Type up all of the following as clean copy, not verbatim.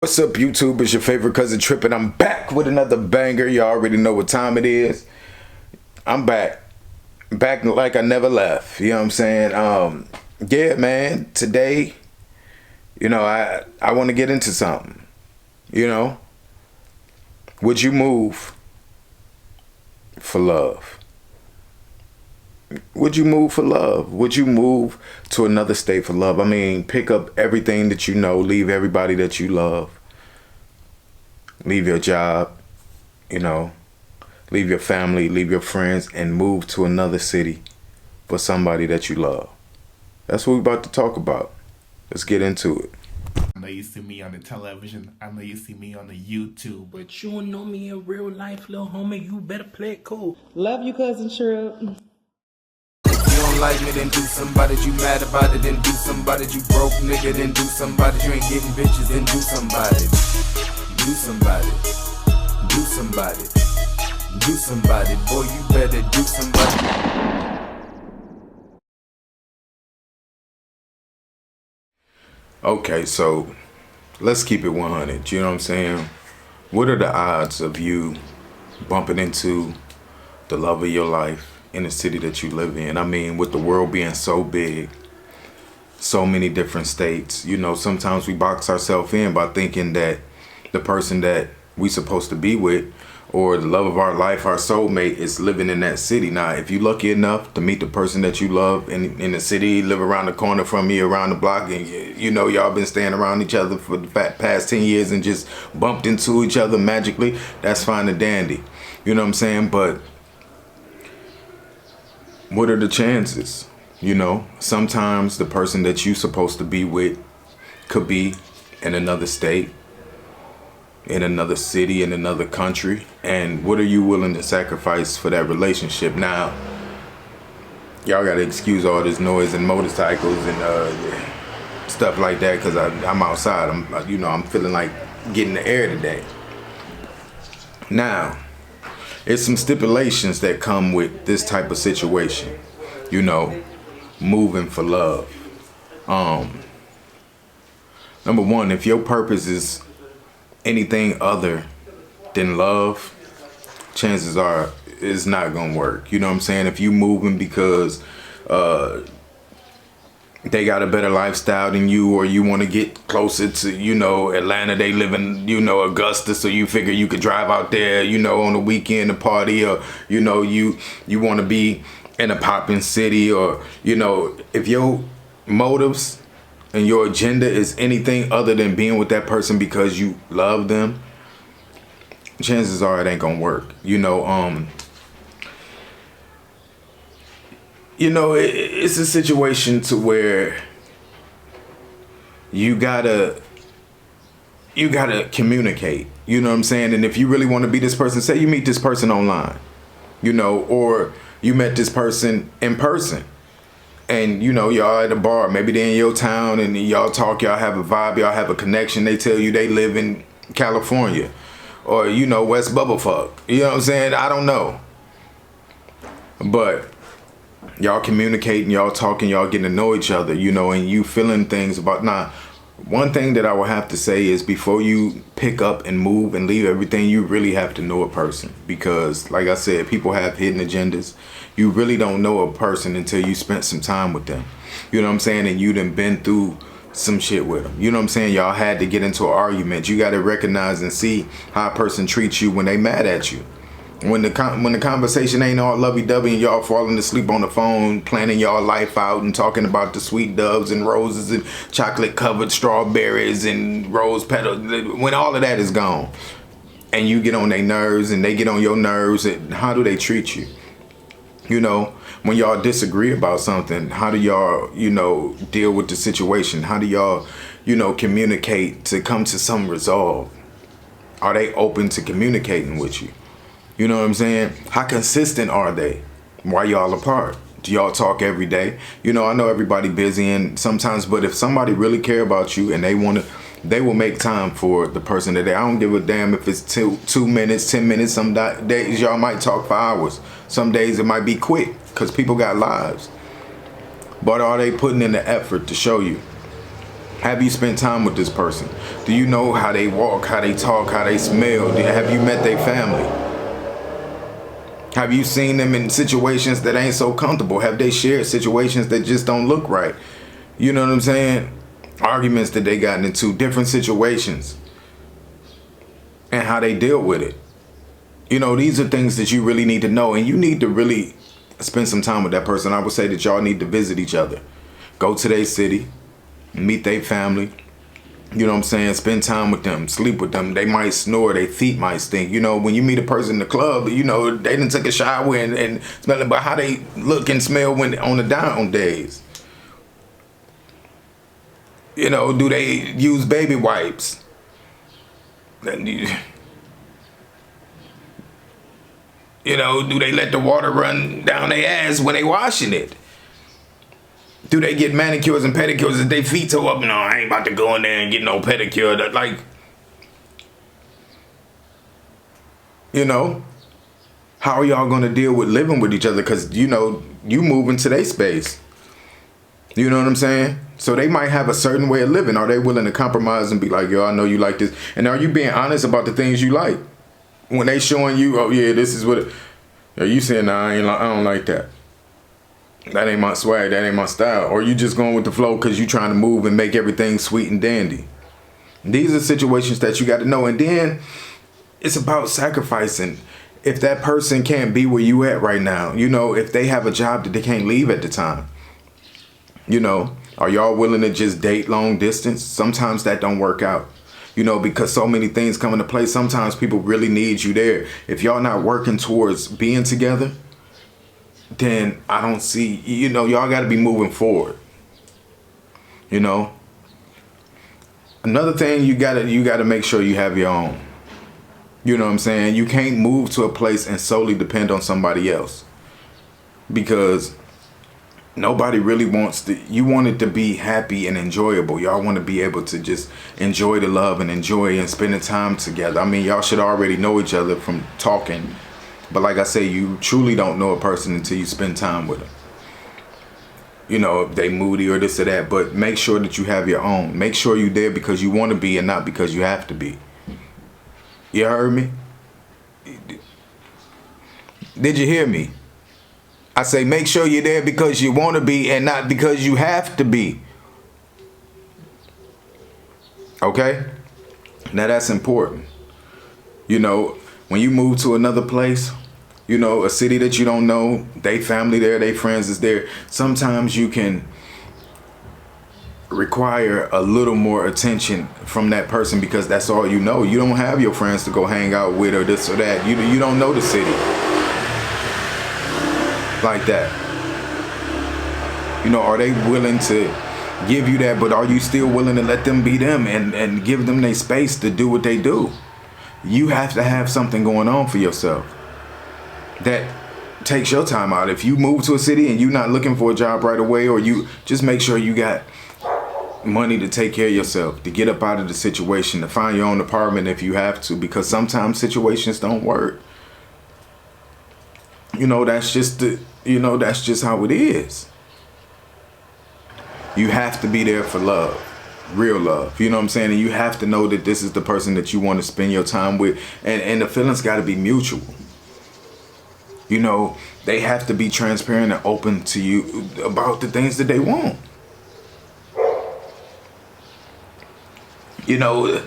What's up, YouTube? It's your favorite cousin Tripp, and I'm back with another banger. You already know what time it is. I'm back. Back like I never left. You know what I'm saying? Yeah, man. Today, I want to get into something. You know, would you move for love? Would you move for love? Would you move to another state for love? I mean, pick up everything that you know, leave everybody that you love, leave your job, you know, leave your family, leave your friends, and move to another city for somebody that you love. That's what we're about to talk about. Let's get into it. I know you see me on the television. I know you see me on the YouTube. But you don't know me in real life, little homie. You better play it cool. Love you, cousin Tripp. You don't like me, then do somebody. You mad about it, then do somebody. You broke nigga, then do somebody. You ain't getting bitches, then do somebody. Do somebody. Do somebody. Do somebody. Boy, you better do somebody. Okay, so let's keep it 100. You know what I'm saying? What are the odds of you bumping into the love of your life in the city that you live in? I mean, with the world being so big, so many different states, sometimes we box ourselves in by thinking that the person that we supposed to be with or the love of our life, our soulmate, is living in that city. Now, if you're lucky enough to meet the person that you love in the city, live around the corner from you, around the block, and y'all been staying around each other for the past 10 years and just bumped into each other magically, that's fine and dandy. You know what I'm saying? But what are the chances? Sometimes the person that you supposed to be with could be in another state, in another city, in another country. And what are you willing to sacrifice for that relationship? Now, y'all gotta excuse all this noise and motorcycles and stuff like that, because I'm outside. I'm feeling like getting the air today. Now, it's some stipulations that come with this type of situation, moving for love. Number one, if your purpose is anything other than love, chances are it's not gonna work. You know what I'm saying? If you moving because they got a better lifestyle than you, or you want to get closer to Atlanta, they live in Augusta, so you figure you could drive out there on the weekend to party, or you want to be in a popping city, or if your motives and your agenda is anything other than being with that person because you love them, chances are it ain't gonna work. It's a situation to where you gotta communicate. You know what I'm saying? And if you really want to be this person, say you meet this person online, or you met this person in person, and y'all at a bar, maybe they're in your town, and y'all talk, y'all have a vibe, y'all have a connection. They tell you they live in California, or West Bubblefuck. You know what I'm saying? I don't know, but y'all communicating, y'all talking, y'all getting to know each other, and you feeling things about. Now, one thing that I will have to say is, before you pick up and move and leave everything, you really have to know a person, because like I said, people have hidden agendas. You really don't know a person until you spent some time with them. You know what I'm saying? And you done been through some shit with them. You know what I'm saying? Y'all had to get into an argument. You got to recognize and see how a person treats you when they mad at you. When the conversation ain't all lovey-dovey and y'all falling asleep on the phone, planning y'all life out and talking about the sweet doves and roses and chocolate-covered strawberries and rose petals, when all of that is gone and you get on their nerves and they get on your nerves, and how do they treat you? When y'all disagree about something, how do y'all, deal with the situation? How do y'all, communicate to come to some resolve? Are they open to communicating with you? You know what I'm saying? How consistent are they? Why y'all apart? Do y'all talk every day? I know everybody busy and sometimes, but if somebody really care about you and they will make time for the person that I don't give a damn if it's 2 minutes, 10 minutes. Some days y'all might talk for hours. Some days it might be quick because people got lives. But are they putting in the effort to show you? Have you spent time with this person? Do you know how they walk, how they talk, how they smell? Have you met their family? Have you seen them in situations that ain't so comfortable? Have they shared situations that just don't look right? You know what I'm saying? Arguments that they gotten into, different situations, and how they deal with it. You know, these are things that you really need to know, and you need to really spend some time with that person. I would say that y'all need to visit each other. Go to their city, meet their family. You know what I'm saying? Spend time with them, sleep with them. They might snore, their feet might stink. You know, when you meet a person in the club, you know, they didn't take a shower and smell about how they look and smell when on the down days. You know, do they use baby wipes? You know, do they let the water run down their ass when they washing it? Do they get manicures and pedicures if their feet toe up? No, I ain't about to go in there and get no pedicure. Like, you know, how are y'all going to deal with living with each other? Because, you know, you move into their space. You know what I'm saying? So they might have a certain way of living. Are they willing to compromise and be like, yo, I know you like this? And are you being honest about the things you like? When they showing you, oh, yeah, this is what are you saying, nah, I don't like that. That ain't my swag. That ain't my style. Or you just going with the flow because you trying to move and make everything sweet and dandy. These are situations that you got to know. And then it's about sacrificing. If that person can't be where you at right now, you know, if they have a job that they can't leave at the time, you know, are y'all willing to just date long distance? Sometimes that don't work out. You know, because so many things come into play. Sometimes people really need you there. If y'all not working towards being together, then I don't see, you know, y'all got to be moving forward. You know, another thing, you gotta make sure you have your own. You know what I'm saying? You can't move to a place and solely depend on somebody else, because nobody really wants to. You want it to be happy and enjoyable. Y'all want to be able to just enjoy the love and enjoy and spending time together. I mean, y'all should already know each other from talking. But like I say, you truly don't know a person until you spend time with them. You know, if they moody or this or that. But make sure that you have your own. Make sure you're there because you want to be and not because you have to be. You heard me? Did you hear me? I say make sure you're there because you want to be and not because you have to be. Okay? Now that's important. You know, when you move to another place, you know, a city that you don't know, they family there, they friends is there. Sometimes you can require a little more attention from that person because that's all you know. You don't have your friends to go hang out with or this or that. You don't know the city like that. You know, are they willing to give you that, but are you still willing to let them be them and give them their space to do what they do? You have to have something going on for yourself that takes your time out. If you move to a city and you're not looking for a job right away, or you just make sure you got money to take care of yourself, to get up out of the situation, to find your own apartment if you have to, because sometimes situations don't work. You know, that's just how it is. You have to be there for love. Real love, you know what I'm saying? And you have to know that this is the person that you want to spend your time with, and the feelings got to be mutual. You know, they have to be transparent and open to you about the things that they want. You know,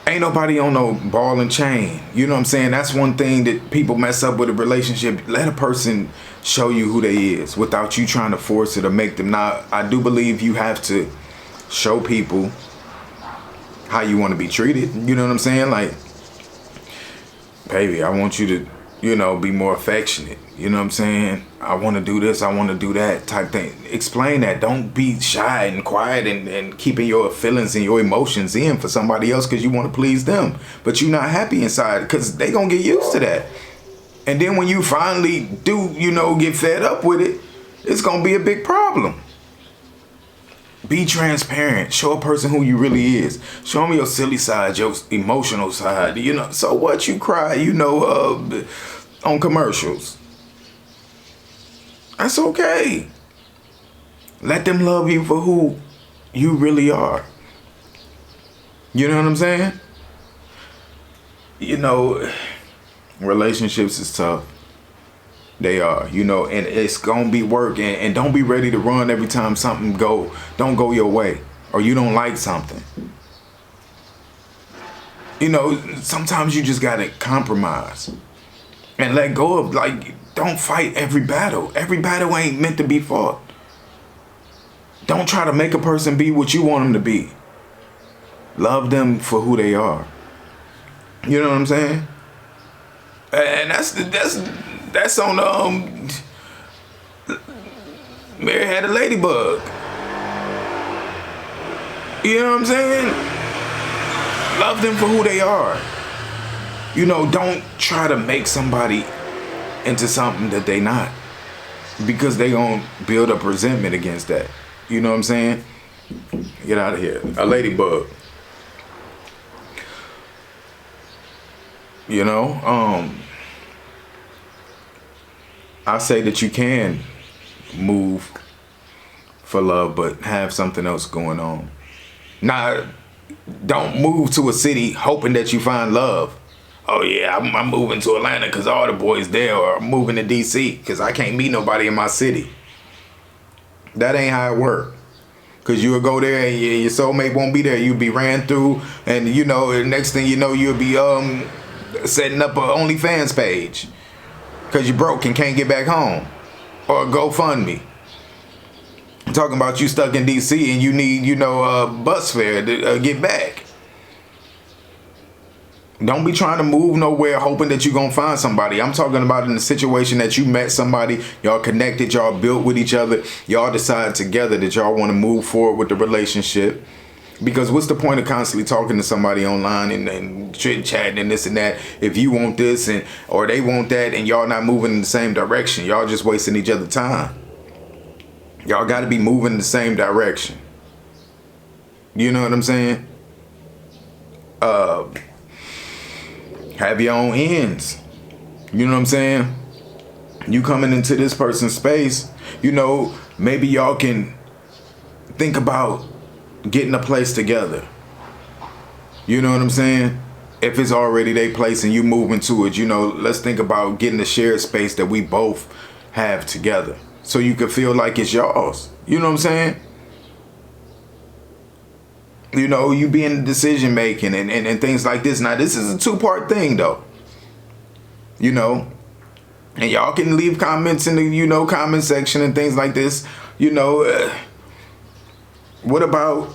ain't nobody on no ball and chain. You know what I'm saying? That's one thing that people mess up with a relationship. Let a person show you who they is without you trying to force it or make them. Now, I do believe you have to show people how you want to be treated. You know what I'm saying? Like, baby, I want you to, you know, be more affectionate. You know what I'm saying? I want to do this, I want to do that type thing. Explain that. Don't be shy and quiet and keeping your feelings and your emotions in for somebody else because you want to please them. But you're not happy inside because they going to get used to that. And then when you finally do, you know, get fed up with it, it's going to be a big problem. Be transparent. Show a person who you really is. Show them your silly side, your emotional side. You know, so what, you cry, you know, on commercials. That's okay. Let them love you for who you really are. You know what I'm saying? You know, relationships is tough. They are, you know, and it's gonna be work, and don't be ready to run every time something don't go your way, or you don't like something. You know, sometimes you just gotta compromise and let go of, like, don't fight every battle. Every battle ain't meant to be fought. Don't try to make a person be what you want them to be. Love them for who they are. You know what I'm saying? And that's on Mary Had a Ladybug. You know what I'm saying? Love them for who they are. You know, don't try to make somebody into something that they not, because they gonna build up resentment against that. You know what I'm saying? Get out of here. A ladybug. You know, I say that you can move for love, but have something else going on. Now, don't move to a city hoping that you find love. Oh yeah, I'm moving to Atlanta because all the boys there, or I'm moving to DC because I can't meet nobody in my city. That ain't how it works. Because you'll go there and your soulmate won't be there. You'll be ran through, and you know, the next thing you know, you'll be setting up a OnlyFans page because you're broke and can't get back home, or GoFundMe. I'm talking about you stuck in DC and you need, you know, bus fare to get back. Don't be trying to move nowhere hoping that you're going to find somebody. I'm talking about in the situation that you met somebody, y'all connected, y'all built with each other, y'all decide together that y'all want to move forward with the relationship. Because what's the point of constantly talking to somebody online and chit-chatting and this and that if you want this and or they want that and y'all not moving in the same direction? Y'all just wasting each other's time. Y'all got to be moving in the same direction. You know what I'm saying? Have your own ends. You know what I'm saying? You coming into this person's space, you know, maybe y'all can think about getting a place together. You know what I'm saying? If it's already their place and you moving to it, you know, let's think about getting a shared space that we both have together so you can feel like it's yours. You know what I'm saying? You know, you be in the decision making and things like this. Now, this is a two-part thing, though. You know, and y'all can leave comments in the, you know, comment section and things like this. You know, what about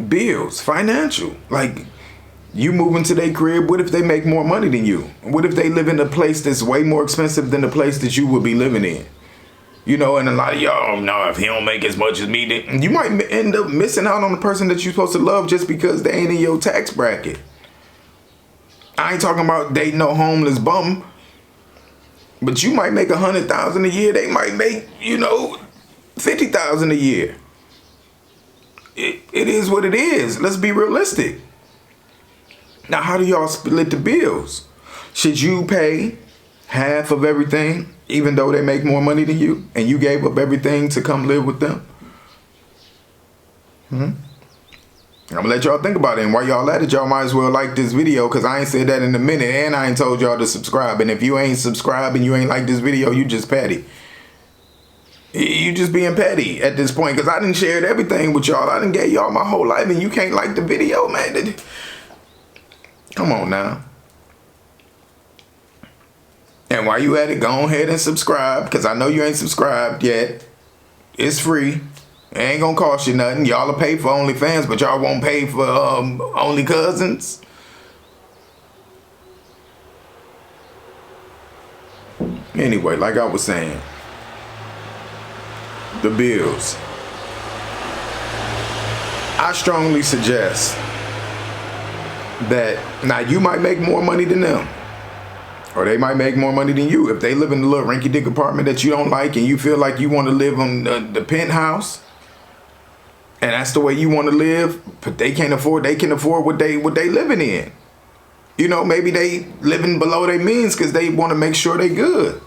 bills, financial? Like, you move into their crib, what if they make more money than you? What if they live in a place that's way more expensive than the place that you would be living in? You know, and a lot of y'all, oh, no, if he don't make as much as me, then you might end up missing out on the person that you're supposed to love just because they ain't in your tax bracket. I ain't talking about dating no homeless bum, but you might make $100,000 a year. They might make, you know, $50,000 a year. It is what it is. Let's be realistic. Now, how do y'all split the bills? Should you pay half of everything, even though they make more money than you, and you gave up everything to come live with them? I'm gonna let y'all think about it, and while y'all at it, y'all might as well like this video, because I ain't said that in a minute, and I ain't told y'all to subscribe. And if you ain't subscribed and you ain't like this video, you just petty. You just being petty at this point, because I done shared everything with y'all. I done gave y'all my whole life, and you can't like the video, man. Come on now. And while you at it, go ahead and subscribe, because I know you ain't subscribed yet. It's free. It ain't gonna cost you nothing. Y'all will pay for OnlyFans, but y'all won't pay for Only Cousins. Anyway, like I was saying, the bills. I strongly suggest that, now you might make more money than them, or they might make more money than you. If they live in a little rinky-dink apartment that you don't like and you feel like you want to live on the penthouse, and that's the way you want to live, but they can afford what they living in. You know, maybe they living below their means because they want to make sure they good.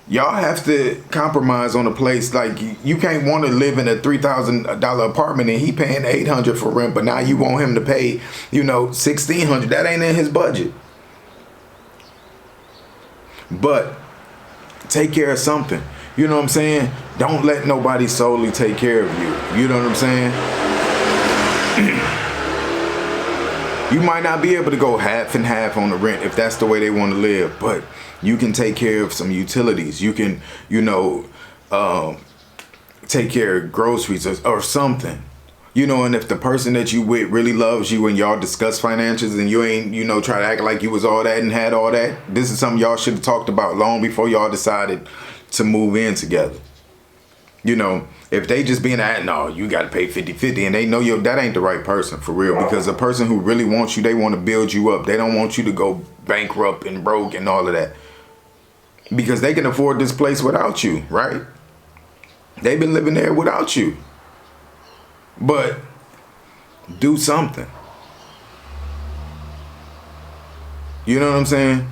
Y'all have to compromise on a place. Like, you can't want to live in a $3,000 apartment and he paying $800 for rent, but now you want him to pay, $1,600. That ain't in his budget. But take care of something. You know what I'm saying? Don't let nobody solely take care of you. You know what I'm saying? You might not be able to go half and half on the rent if that's the way they want to live, but you can take care of some utilities. You can, take care of groceries or something. And if the person that you with really loves you and y'all discuss financials and you ain't, try to act like you was all that and had all that, this is something y'all should have talked about long before y'all decided to move in together. If they just being no, you got to pay 50-50 and they know that ain't the right person for real, because a person who really wants you, they want to build you up. They don't want you to go bankrupt and broke and all of that, because they can afford this place without you, right? They've been living there without you. But do something. You know what I'm saying?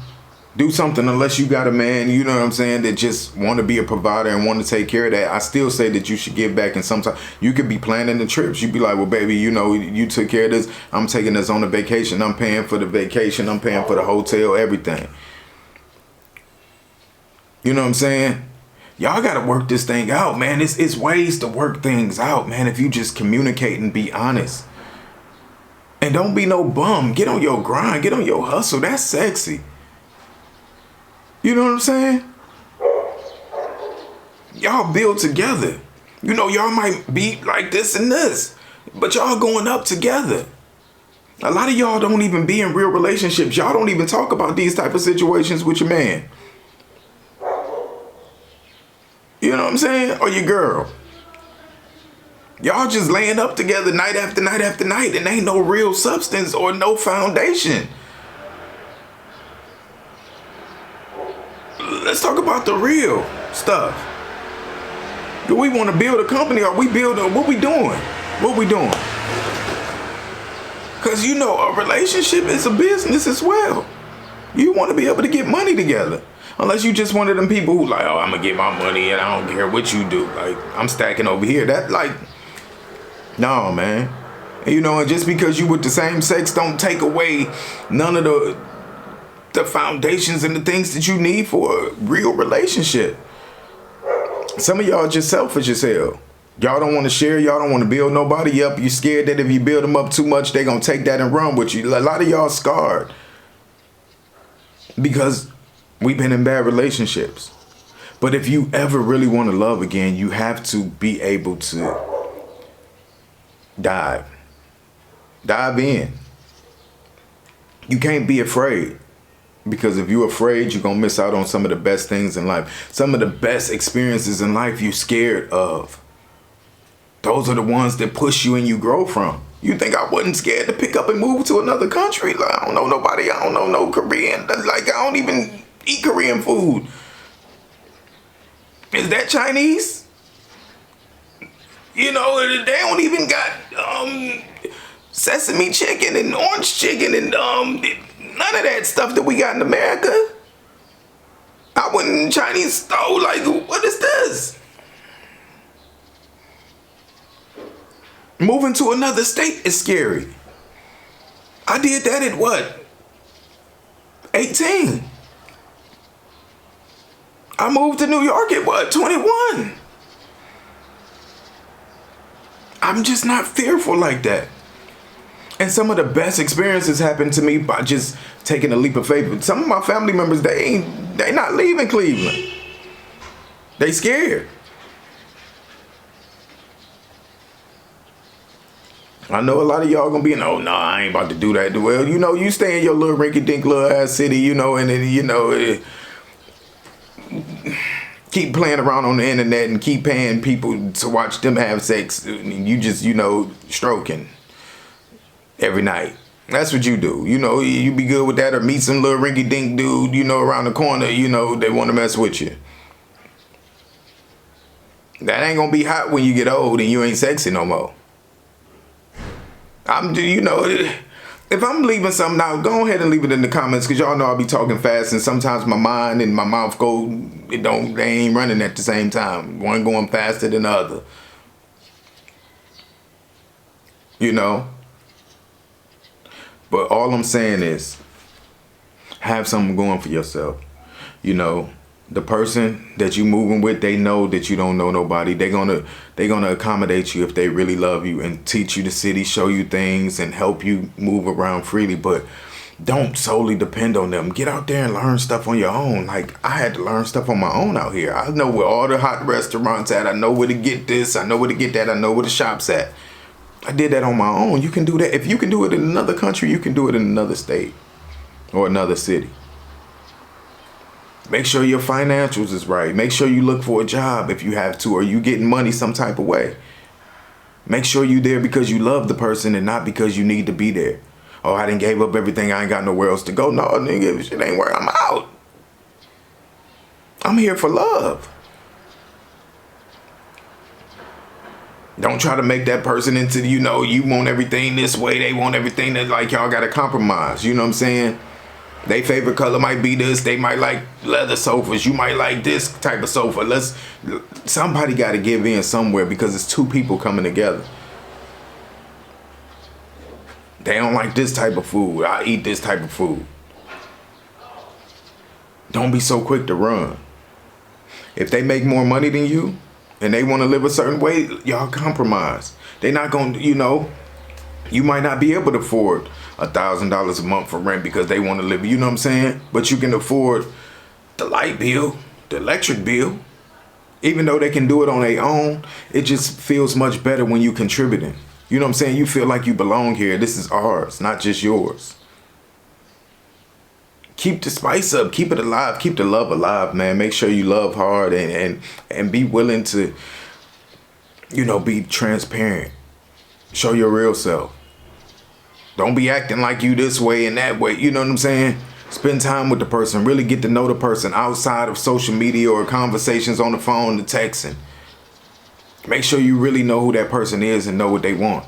Do something. Unless you got a man, you know what I'm saying, that just want to be a provider and want to take care of that. I still say that you should give back. And sometimes you could be planning the trips. You'd be like, well, baby, you took care of this. I'm taking us on a vacation. I'm paying for the vacation. I'm paying for the hotel, everything. You know what I'm saying? Y'all got to work this thing out, man. It's ways to work things out, man, if you just communicate and be honest. And don't be no bum. Get on your grind. Get on your hustle. That's sexy. You know what I'm saying? Y'all build together. Y'all might be like this and this, but y'all going up together. A lot of y'all don't even be in real relationships. Y'all don't even talk about these type of situations with your man. You know what I'm saying? Or your girl. Y'all just laying up together night after night after night, and ain't no real substance or no foundation. Let's talk about the real stuff. Do we want to build a company? Or we building? What we doing? What we doing? Because a relationship is a business as well. You want to be able to get money together. Unless you just one of them people who like, oh, I'm going to get my money and I don't care what you do. Like, I'm stacking over here. That, like, no, man. And just because you with the same sex don't take away none of the foundations and the things that you need for a real relationship. Some of y'all just selfish as hell. Y'all don't want to share. Y'all don't want to build nobody up. You scared that if you build them up too much, they going to take that and run with you. A lot of y'all scarred because we've been in bad relationships. But if you ever really want to love again, you have to be able to dive in. You can't be afraid, because if you're afraid, you're going to miss out on some of the best things in life. Some of the best experiences in life you're scared of. Those are the ones that push you and you grow from. You think I wasn't scared to pick up and move to another country? Like, I don't know nobody. I don't know no Korean. Like, I don't even eat Korean food. Is that Chinese? They don't even got sesame chicken and orange chicken and none of that stuff that we got in America. I went in Chinese store, like, what is this? Moving to another state is scary. I did that at what? 18. I moved to New York at what? 21. I'm just not fearful like that. And some of the best experiences happened to me by just taking a leap of faith. Some of my family members, they not leaving Cleveland. They scared. I know a lot of y'all gonna be, no, I ain't about to do that. Well, you stay in your little rinky-dink little ass city, and then, keep playing around on the internet and keep paying people to watch them have sex. You just, stroking every night. That's what you do. You be good with that, or meet some little rinky-dink dude, around the corner, they want to mess with you. That ain't gonna be hot when you get old and you ain't sexy no more. If I'm leaving something out, go ahead and leave it in the comments, because y'all know I'll be talking fast and sometimes my mind and my mouth they ain't running at the same time. One going faster than the other. You know? But all I'm saying is, have something going for yourself. You know, the person that you moving with, they know that you don't know nobody. They're gonna accommodate you if they really love you and teach you the city, show you things, and help you move around freely. But don't solely depend on them. Get out there and learn stuff on your own. Like, I had to learn stuff on my own out here. I know where all the hot restaurants at. I know where to get this. I know where to get that. I know where the shop's at. I did that on my own. You can do that. If you can do it in another country, you can do it in another state or another city. Make sure your financials is right. Make sure you look for a job if you have to, or you getting money some type of way. Make sure you there because you love the person and not because you need to be there. Oh, I done gave up everything. I ain't got nowhere else to go. No, nigga, shit ain't where I'm out. I'm here for love. Don't try to make that person into, you know, you want everything this way. They want everything that, like, y'all got to compromise. You know what I'm saying? They favorite color might be this. They might like leather sofas. You might like this type of sofa. Somebody got to give in somewhere, because it's two people coming together. They don't like this type of food. I eat this type of food. Don't be so quick to run. If they make more money than you and they want to live a certain way, y'all compromise. They not going to, you know, you might not be able to afford $1,000 a month for rent because they want to live, you know what I'm saying? But you can afford the light bill, the electric bill. Even though they can do it on their own, it just feels much better when you contributing. You know what I'm saying? You feel like you belong here. This is ours, not just yours. Keep the spice up. Keep it alive. Keep the love alive, man. Make sure you love hard and be willing to, you know, be transparent. Show your real self. Don't be acting like you this way and that way. You know what I'm saying? Spend time with the person. Really get to know the person outside of social media or conversations on the phone, the texting. Make sure you really know who that person is and know what they want.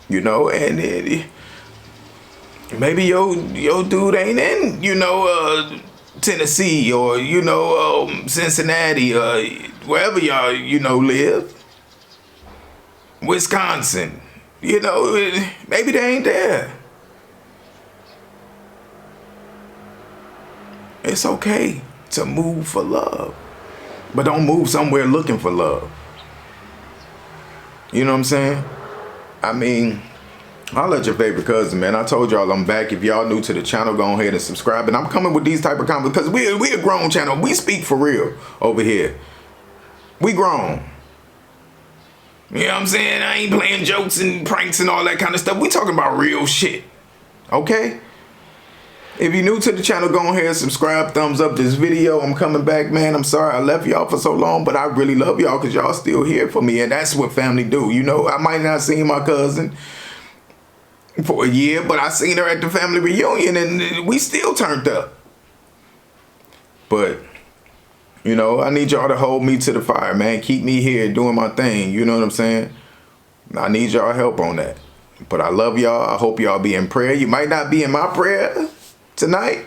You know, and maybe your dude ain't in, you know, Tennessee or, you know, Cincinnati or wherever y'all, you know, live. Wisconsin. You know, maybe they ain't there. It's okay to move for love. But don't move somewhere looking for love. You know what I'm saying? I mean, I'll let your favorite cousin, man. I told y'all I'm back. If y'all new to the channel, go ahead and subscribe. And I'm coming with these type of comments because we a grown channel. We speak for real over here. We grown. You know what I'm saying? I ain't playing jokes and pranks and all that kind of stuff. We talking about real shit. Okay? If you're new to the channel, go ahead and subscribe, thumbs up this video. I'm coming back, man. I'm sorry I left y'all for so long, but I really love y'all because y'all still here for me. And that's what family do. You know, I might not seen my cousin for a year, but I seen her at the family reunion and we still turned up. But, you know, I need y'all to hold me to the fire, man. Keep me here doing my thing. You know what I'm saying? I need y'all help on that. But I love y'all. I hope y'all be in prayer. You might not be in my prayer tonight,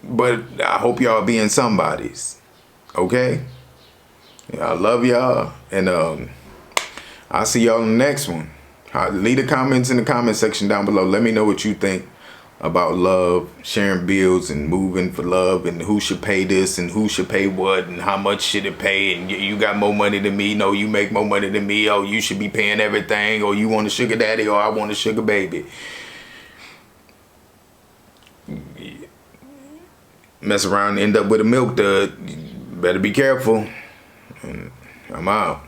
but I hope y'all be in somebody's. Okay? Yeah, I love y'all, and I'll see y'all in the next one. Leave the comments in the comment section down below. Let me know what you think about love, sharing bills, and moving for love, and who should pay this, and who should pay what, and how much should it pay, and you got more money than me, no, you make more money than me, oh, you should be paying everything, or you want a sugar daddy, or I want a sugar baby. Mess around and end up with a milk dud. Better be careful. And I'm out.